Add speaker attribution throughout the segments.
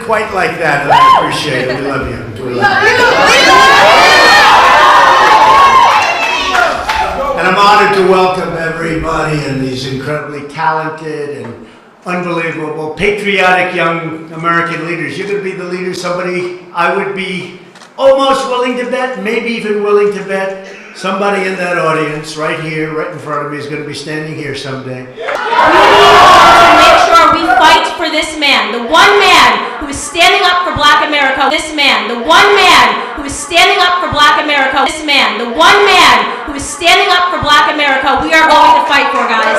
Speaker 1: quite like that, and I appreciate it. We love you. We love you. And I'm honored to welcome everybody and these incredibly talented and unbelievable, patriotic young American leaders. You're going to be the leader, somebody I would be almost willing to bet, maybe even willing to bet, somebody in that audience right here, right in front of me, is going to be standing here someday.
Speaker 2: We need to make sure we fight for this man, the one man who is standing up for Black America. This man, the one man who is standing up for Black America. This man, the one man who is standing up for Black America. We are going to fight for, guys.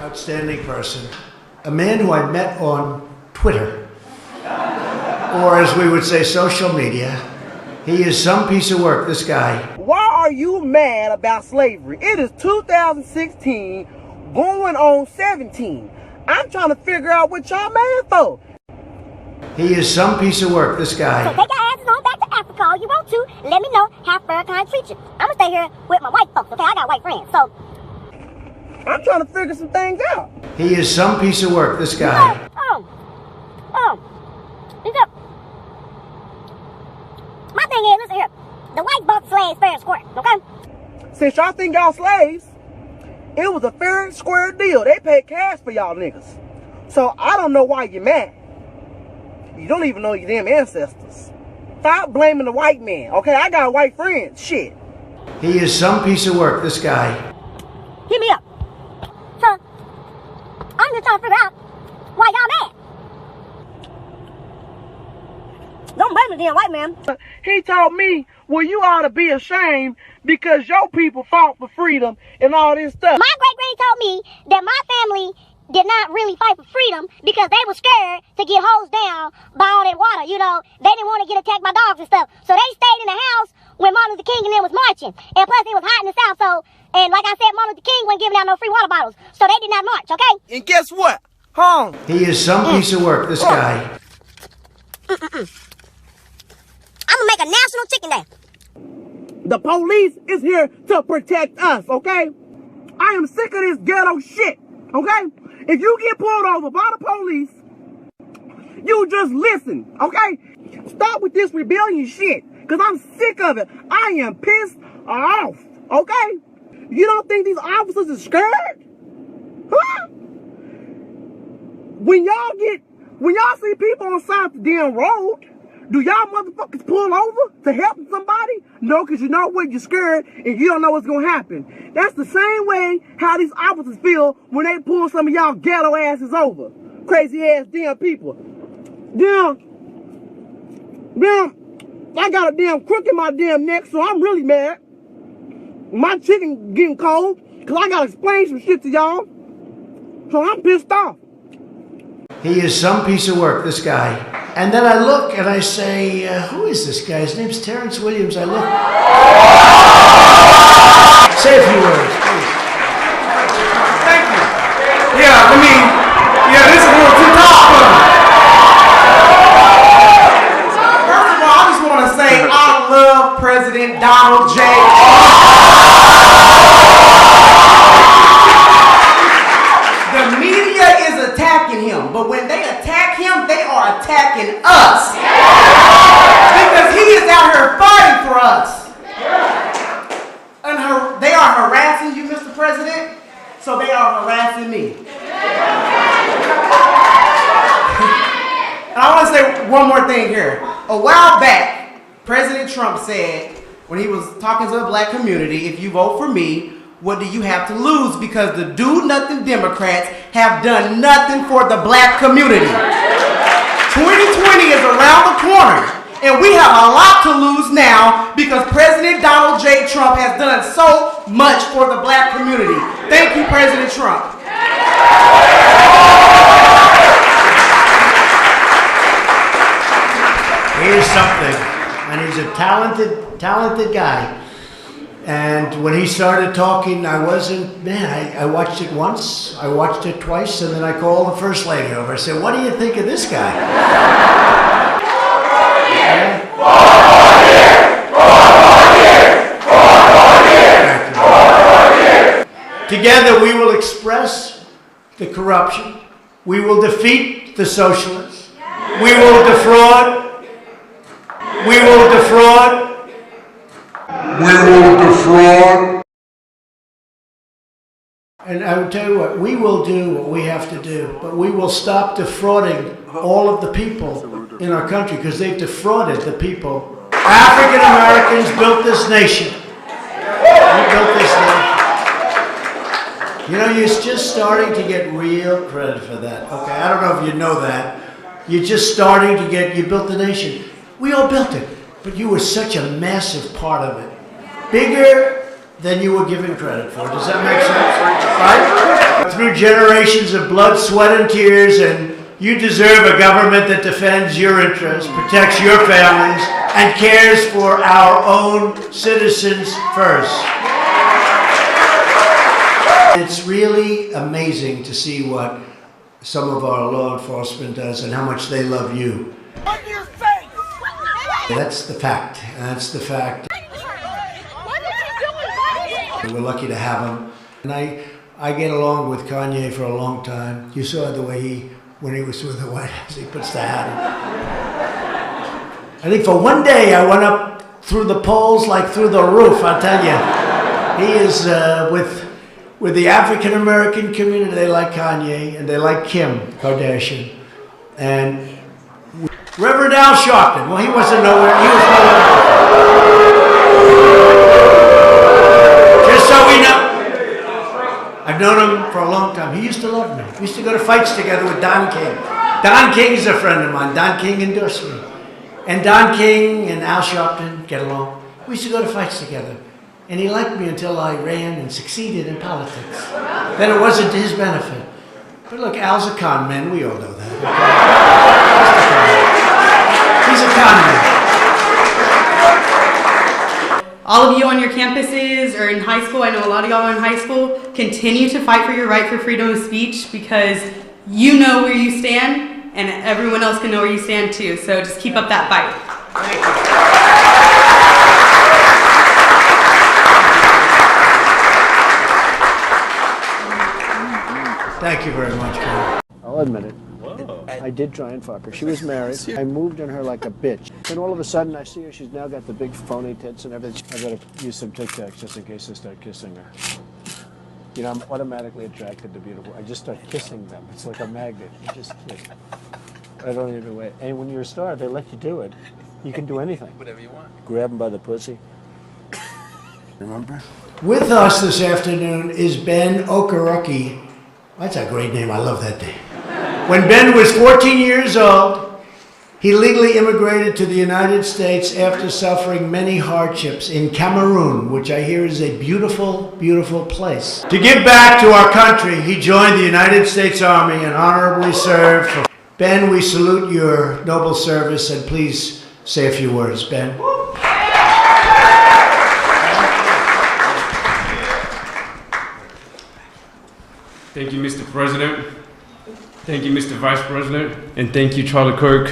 Speaker 1: Outstanding person. A man who I met on Twitter, or as we would say, social media. He is some piece of work, this guy.
Speaker 3: Why are you mad about slavery? It is 2016 going on 17. I'm trying to figure out what y'all mad for.
Speaker 1: He is some piece of work, this guy.
Speaker 4: So take your asses on back to Africa all you want to. Let me know how Farrakhan treats you. I'm going to stay here with my white folks, okay? I got white friends, so...
Speaker 3: I'm trying to figure some things out.
Speaker 1: He is some piece of work, this guy.
Speaker 4: My thing is, listen here. The white bought slaves fair and square, okay?
Speaker 3: Since y'all think y'all slaves, it was a fair and square deal. They paid cash for y'all niggas. So I don't know why you're mad. You don't even know your damn ancestors. Stop blaming the white man, okay? I got white friends, shit.
Speaker 1: He is some piece of work, this guy.
Speaker 4: Hit me up. So, I'm just trying to figure out why y'all mad. Don't blame the damn white man.
Speaker 3: He told me, well, you ought to be ashamed because your people fought for freedom and all this stuff.
Speaker 4: My great-granny told me that my family did not really fight for freedom because they were scared to get hosed down by all that water. You know, they didn't want to get attacked by dogs and stuff. So they stayed in the house when Martin Luther King and them was marching. And plus, it was hot in the South, so... And like I said, Martin Luther King wasn't giving out no free water bottles. So they did not march, okay?
Speaker 3: And guess what? Huh?
Speaker 1: He is some piece of work, this guy.
Speaker 4: I'm gonna make a national chicken day.
Speaker 3: The police is here to protect us, okay? I am sick of this ghetto shit, okay? If you get pulled over by the police, you just listen, okay? Stop with this rebellion shit, because I'm sick of it. I am pissed off, okay? You don't think these officers are scared? Huh? When y'all see people on the side of the damn road, do y'all motherfuckers pull over to help somebody? No, because you know what? You're scared and you don't know what's going to happen. That's the same way how these officers feel when they pull some of y'all ghetto asses over. Crazy ass damn people. Damn, I got a damn crook in my damn neck, so I'm really mad. My chicken getting cold because I got to explain some shit to y'all. So I'm pissed off.
Speaker 1: He is some piece of work, this guy. And then I look and I say, who is this guy? His name's Terrence Williams. I look. Say a few words, please.
Speaker 5: Thank you. This is a little too tall for me. First of all, I just want to say I love President Donald J. The media is attacking him, but when they attack him, they are attacking us. Because he is out here fighting for us. And they are harassing you, Mr. President, so they are harassing me. And I want to say one more thing here. A while back, President Trump said, when he was talking to the black community, if you vote for me, what do you have to lose? Because the do-nothing Democrats have done nothing for the black community. 2020 is around the corner, and we have a lot to lose now because President Donald J. Trump has done so much for the black community. Thank you, President Trump.
Speaker 1: Here's something, and he's a talented guy. And when he started talking, I watched it once, I watched it twice, and then I called the First Lady over. I said, what do you think of this guy? together we will express the corruption. We will defeat the socialists. We will defraud. We will defraud. We will defraud. And I will tell you what, we will do what we have to do, but we will stop defrauding all of the people in our country because they've defrauded the people. African Americans built this nation. We built this nation. You know, you're just starting to get real credit for that. Okay, I don't know if you know that. You're just starting to get, you built the nation. We all built it, but you were such a massive part of it. Bigger than you were given credit for. Does that make sense? Right? Through generations of blood, sweat, and tears, and you deserve a government that defends your interests, protects your families, and cares for our own citizens first. It's really amazing to see what some of our law enforcement does and how much they love you.
Speaker 3: On your face!
Speaker 1: That's the fact. That's the fact. We're lucky to have him. And I get along with Kanye for a long time. You saw the way when he was with the White House, he puts the hat on. I think for one day I went up through the polls like through the roof, I'll tell you. He is with the African American community, they like Kanye and they like Kim Kardashian. And Reverend Al Sharpton, well, he wasn't nowhere, he was nowhere. Just so we know, I've known him for a long time. He used to love me. We used to go to fights together with Don King. Don King's a friend of mine. Don King endorsed me. And Don King and Al Sharpton get along. We used to go to fights together. And he liked me until I ran and succeeded in politics. Then it wasn't to his benefit. But look, Al's a con man. We all know that. Okay? He's a con man.
Speaker 6: All of you on your campuses or in high school, I know a lot of y'all are in high school, continue to fight for your right for freedom of speech because you know where you stand and everyone else can know where you stand too. So just keep up that fight.
Speaker 1: Thank you very much, Carl.
Speaker 7: I'll admit it. I did try and fuck her. She was married. I moved on her like a bitch. Then all of a sudden I see her, she's now got the big phony tits and everything. I gotta use some Tic Tacs just in case I start kissing her. You know, I'm automatically attracted to beautiful. I just start kissing them. It's like a magnet. You just kiss. I don't even wait. And when you're a star, they let you do it. You can do anything. Whatever you want. Grab them by the pussy. Remember?
Speaker 1: With us this afternoon is Ben Okereke. That's a great name. I love that name. When Ben was 14 years old, he legally immigrated to the United States after suffering many hardships in Cameroon, which I hear is a beautiful, beautiful place. To give back to our country, he joined the United States Army and honorably served. Ben, we salute your noble service, and please say a few words, Ben.
Speaker 8: Thank you, Mr. President. Thank you, Mr. Vice President. And thank you, Charlie Kirk.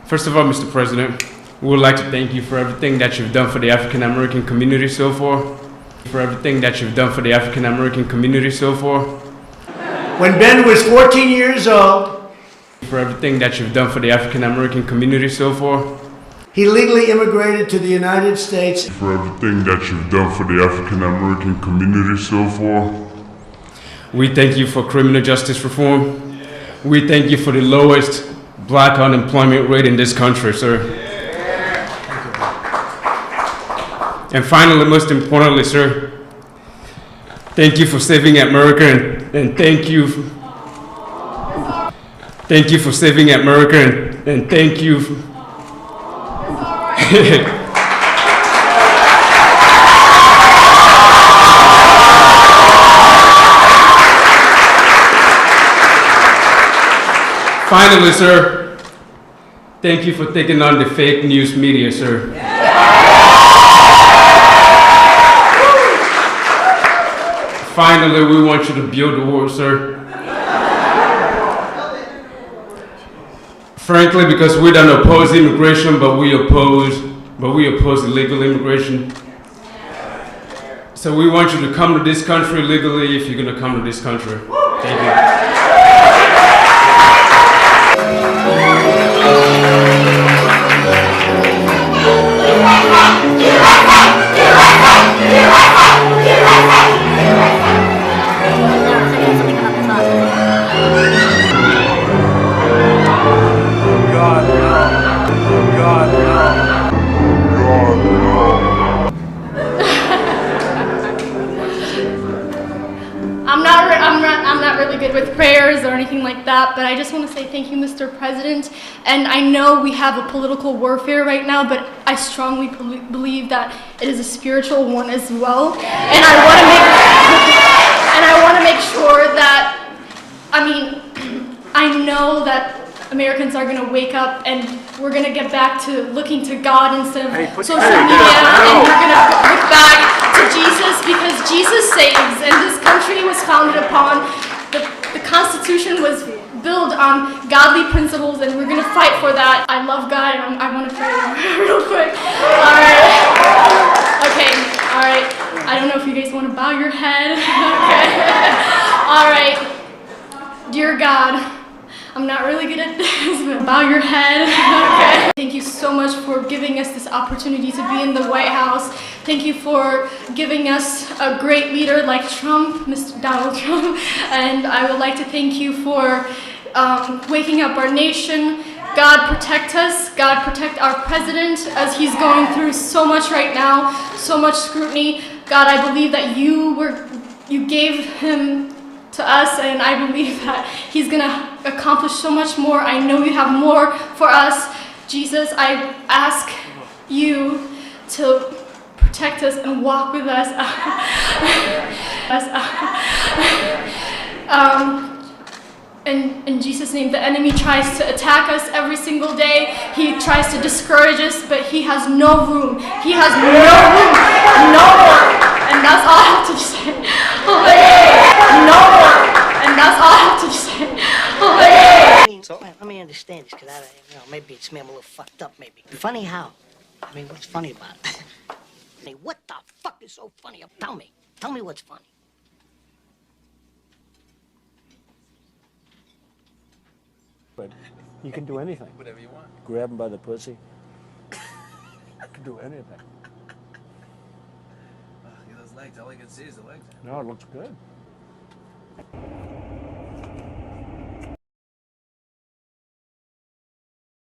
Speaker 8: First of all, Mr. President, we would like to thank you for everything that you've done for the African American community so far. For everything that you've done for the African American community so far.
Speaker 1: When Ben was 14 years old,
Speaker 8: for everything that you've done for the African American community so far.
Speaker 1: He legally immigrated to the United States.
Speaker 9: For everything that you've done for the African American community so far.
Speaker 8: We thank you for criminal justice reform. We thank you for the lowest black unemployment rate in this country, sir. And finally, most importantly, sir, thank you for saving America and thank you for saving America and thank you. Finally, sir, thank you for taking on the fake news media, sir. Finally, we want you to build the wall, sir. Frankly, because we don't oppose immigration, but we oppose illegal immigration. So we want you to come to this country legally if you're going to come to this country. Thank you.
Speaker 10: I'm not really good with prayers or anything like that, but I just want to say thank you, Mr. President. And I know we have a political warfare right now, but I strongly believe that it is a spiritual one as well. And I want to make sure that, I know that Americans are going to wake up and we're going to get back to looking to God instead of social media, and we're going to look back to Jesus, because Jesus saves, and this country was founded upon, the Constitution was built on godly principles, and we're going to fight for that. I love God, and I want to pray real quick. Alright. Okay, alright. I don't know if you guys want to bow your head. Okay. Alright. Dear God, I'm not really good at this, but bow your head. Okay. Thank you so much for giving us this opportunity to be in the White House. Thank you for giving us a great leader like Trump, Mr. Donald Trump. And I would like to thank you for waking up our nation. God protect us. God protect our president as he's going through so much right now, so much scrutiny. God, I believe that you gave him to us, and I believe that he's gonna accomplish so much more. I know you have more for us. Jesus, I ask you to protect us and walk with us. In Jesus' name, the enemy tries to attack us every single day. He tries to discourage us, but he has no room. He has no room, no more. And that's all I have to say. No more. And that's all I have to say.
Speaker 11: So let me understand this, because maybe it's me, I'm a little fucked up, maybe. Funny how? What's funny about it? What the fuck is so funny? Tell me. Tell me what's funny.
Speaker 7: But you can do anything.
Speaker 12: Whatever you want.
Speaker 7: Grab him by the pussy. You can do anything.
Speaker 12: Look at those legs. All I can see is the legs.
Speaker 7: No, it looks good.